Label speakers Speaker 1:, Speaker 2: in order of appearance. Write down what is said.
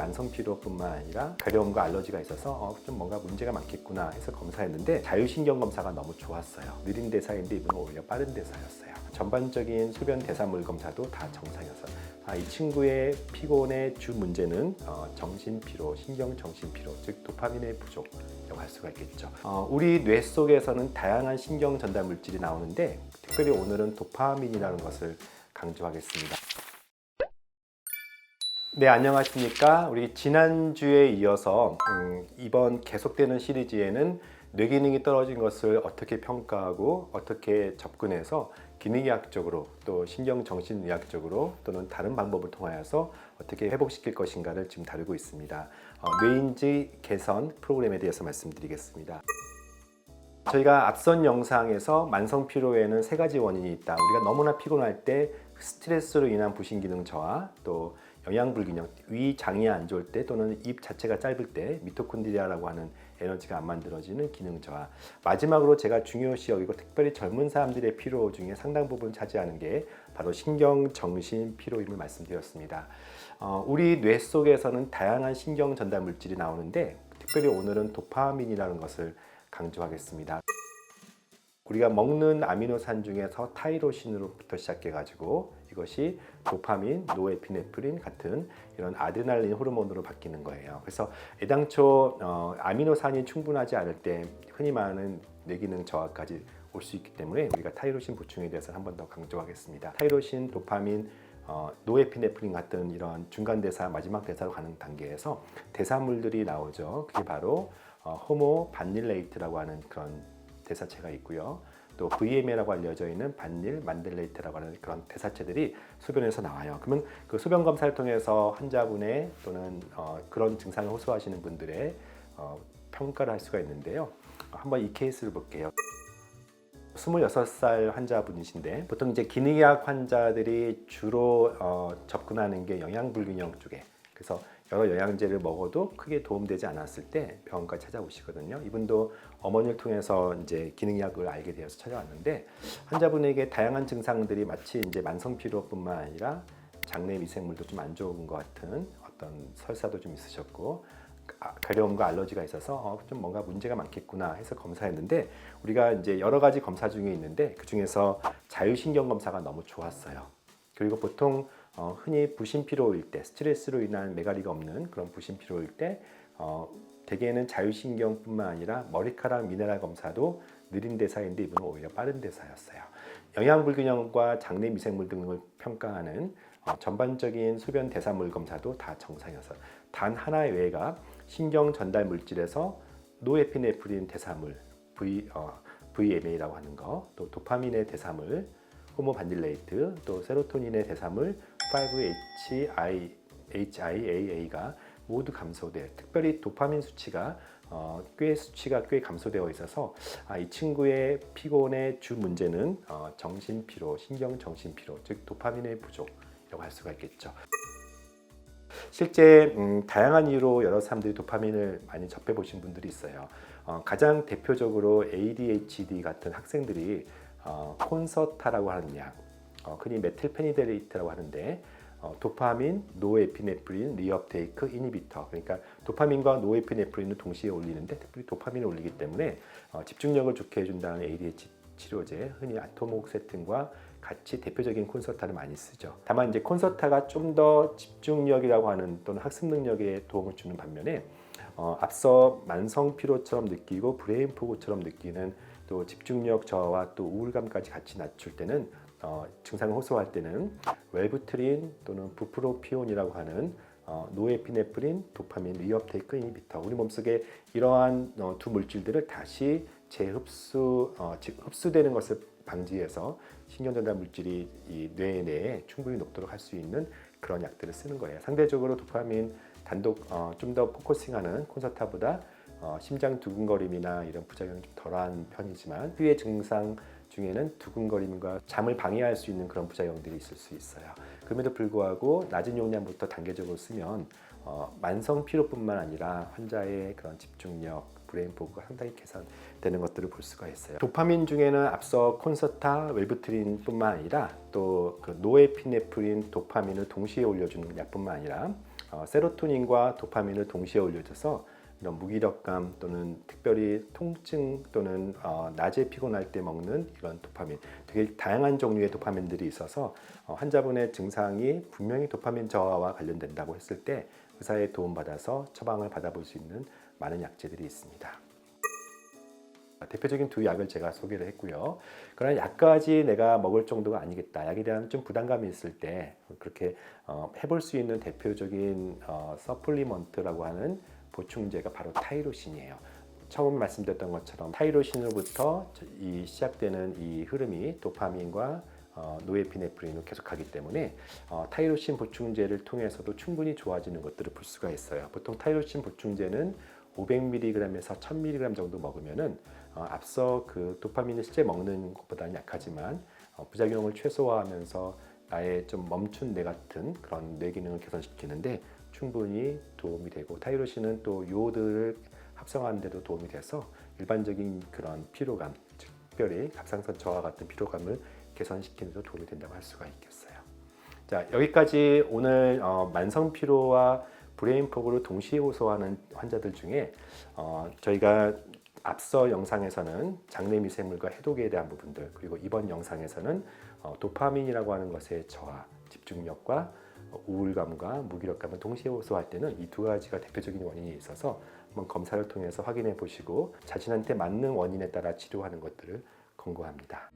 Speaker 1: 만성 피로뿐만 아니라 가려움과 알러지가 있어서 좀 뭔가 문제가 많겠구나 해서 검사했는데 자율신경 검사가 너무 좋았어요. 느린 대사인데 이분은 오히려 빠른 대사였어요. 전반적인 소변 대사물 검사도 다 정상이었어요. 이 친구의 피곤의 주 문제는 정신피로, 신경정신피로, 즉 도파민의 부족이라고 할 수가 있겠죠. 우리 뇌 속에서는 다양한 신경 전달 물질이 나오는데 특별히 오늘은 도파민이라는 것을 강조하겠습니다. 네, 안녕하십니까. 우리 지난주에 이어서 이번 계속되는 시리즈에는 뇌 기능이 떨어진 것을 어떻게 평가하고 어떻게 접근해서 기능의학적으로 또 신경정신의학적으로 또는 다른 방법을 통하여서 어떻게 회복시킬 것인가를 지금 다루고 있습니다. 뇌인지 개선 프로그램에 대해서 말씀드리겠습니다. 저희가 앞선 영상에서 만성 피로에는 세 가지 원인이 있다. 우리가 너무나 피곤할 때 스트레스로 인한 부신 기능 저하, 또 영양 불균형, 위 장이 안 좋을 때 또는 입 자체가 짧을 때 미토콘드리아라고 하는 에너지가 안 만들어지는 기능 저하. 마지막으로 제가 중요시 여기고 특별히 젊은 사람들의 피로 중에 상당 부분 차지하는 게 바로 신경 정신 피로임을 말씀드렸습니다. 우리 뇌 속에서는 다양한 신경 전달 물질이 나오는데 특별히 오늘은 도파민이라는 것을 강조하겠습니다. 우리가 먹는 아미노산 중에서 타이로신으로부터 시작해가지고 이것이 도파민, 노에피네프린 같은 이런 아드레날린 호르몬으로 바뀌는 거예요. 그래서 애당초 아미노산이 충분하지 않을 때 흔히 말하는 뇌기능 저하까지 올 수 있기 때문에 우리가 타이로신 보충에 대해서 한 번 더 강조하겠습니다. 타이로신, 도파민, 노에피네프린 같은 이런 중간 대사, 마지막 대사로 가는 단계에서 대사물들이 나오죠. 그게 바로 호모 반닐레이트라고 하는 그런 대사체가 있고요. 또 VMA라고 알려져 있는 반닐 만델레이트라고 하는 그런 대사체들이 소변에서 나와요. 그러면 그 소변 검사를 통해서 환자분의 또는 그런 증상을 호소하시는 분들의 평가를 할 수가 있는데요. 한번 이 케이스를 볼게요. 26살 환자분이신데 보통 이제 기능의학 환자들이 주로 접근하는 게 영양 불균형 쪽에, 그래서 여러 영양제를 먹어도 크게 도움되지 않았을 때 병원까지 찾아오시거든요. 이분도 어머니를 통해서 이제 기능의학을 알게 되어서 찾아왔는데 환자분에게 다양한 증상들이 마치 이제 만성 피로뿐만 아니라 장내 미생물도 좀 안 좋은 것 같은 어떤 설사도 좀 있으셨고 가려움과 알러지가 있어서 좀 뭔가 문제가 많겠구나 해서 검사했는데 우리가 이제 여러 가지 검사 중에 있는데 그 중에서 자율신경 검사가 너무 좋았어요. 그리고 보통 흔히 부신피로일 때, 스트레스로 인한 메가리가 없는 그런 부신피로일 때 대개는 자율신경뿐만 아니라 머리카락 미네랄 검사도 느린 대사인데 이분은 오히려 빠른 대사였어요. 영양 불균형과 장내 미생물 등을 평가하는 전반적인 소변 대사물 검사도 다 정상이었어요. 단 하나의 외가 신경 전달 물질에서 노에피네프린 대사물 VMA라고 하는 거, 또 도파민의 대사물 호모 반딜레이트, 또 세로토닌의 대사물 5-HIAA가 모두 감소돼. 특별히 도파민 수치가 꽤 감소되어 있어서 이 친구의 피곤의 주 문제는 정신피로, 신경정신피로, 즉 도파민의 부족이라고 할 수가 있겠죠. 실제 다양한 이유로 여러 사람들이 도파민을 많이 접해보신 분들이 있어요. 가장 대표적으로 ADHD 같은 학생들이 콘서타라고 하는 약, 흔히 메틸페니데레이트라고 하는데 도파민, 노에피네프린, 리업테이크 이니비터, 그러니까 도파민과 노에피네프린을 동시에 올리는데 특별히 도파민을 올리기 때문에 집중력을 좋게 해준다는 ADHD 치료제, 흔히 아토모크세틴과 같이 대표적인 콘서타를 많이 쓰죠. 다만 이제 콘서타가 좀 더 집중력이라고 하는 또는 학습 능력에 도움을 주는 반면에 앞서 만성 피로처럼 느끼고 브레인 포그처럼 느끼는 또 집중력 저하와 또 우울감까지 같이 낮출 때는 증상을 호소할 때는 웰부트린 또는 부프로피온이라고 하는 노에피네프린, 도파민, 리업테이크 이니비터, 우리 몸속에 이러한 두 물질들을 다시 재흡수, 즉 흡수되는 것을 방지해서 신경전달 물질이 이 뇌 내에 충분히 녹도록 할 수 있는 그런 약들을 쓰는 거예요. 상대적으로 도파민 단독 좀 더 포커싱하는 콘서타보다 심장 두근거림이나 이런 부작용이 좀 덜한 편이지만 후유의 증상 중에는 두근거림과 잠을 방해할 수 있는 그런 부작용들이 있을 수 있어요. 그럼에도 불구하고 낮은 용량부터 단계적으로 쓰면 만성 피로뿐만 아니라 환자의 그런 집중력, 브레인 포그가 상당히 개선되는 것들을 볼 수가 있어요. 도파민 중에는 앞서 콘서타, 웰부트린뿐만 아니라 또 그 노에피네프린, 도파민을 동시에 올려주는 약뿐만 아니라 세로토닌과 도파민을 동시에 올려줘서 이런 무기력감 또는 특별히 통증 또는 낮에 피곤할 때 먹는 이런 도파민, 되게 다양한 종류의 도파민들이 있어서 환자분의 증상이 분명히 도파민 저하와 관련된다고 했을 때 의사의 도움받아서 처방을 받아볼 수 있는 많은 약제들이 있습니다. 대표적인 두 약을 제가 소개를 했고요. 그러나 약까지 내가 먹을 정도가 아니겠다. 약에 대한 좀 부담감이 있을 때 그렇게 해볼 수 있는 대표적인 서플리먼트라고 하는 보충제가 바로 타이로신이에요. 처음 말씀드렸던 것처럼 타이로신으로부터 이 시작되는 이 흐름이 도파민과 노에피네프린으로 계속하기 때문에 타이로신 보충제를 통해서도 충분히 좋아지는 것들을 볼 수가 있어요. 보통 타이로신 보충제는 500mg에서 1000mg 정도 먹으면은 앞서 그 도파민을 실제 먹는 것보다는 약하지만 부작용을 최소화하면서 나의 좀 멈춘 뇌 같은 그런 뇌 기능을 개선시키는데 충분히 도움이 되고, 타이로신은 또 요오드를 합성하는 데도 도움이 돼서 일반적인 그런 피로감, 특별히 갑상선 저하 같은 피로감을 개선시키는 데 도움이 된다고 할 수가 있겠어요. 자, 여기까지 오늘 만성 피로와 브레인 포그를 동시에 호소하는 환자들 중에 저희가 앞서 영상에서는 장내 미세물과 해독에 대한 부분들, 그리고 이번 영상에서는 도파민이라고 하는 것의 저하, 집중력과 우울감과 무기력감을 동시에 호소할 때는 이 두 가지가 대표적인 원인이 있어서 한번 검사를 통해서 확인해 보시고 자신한테 맞는 원인에 따라 치료하는 것들을 권고합니다.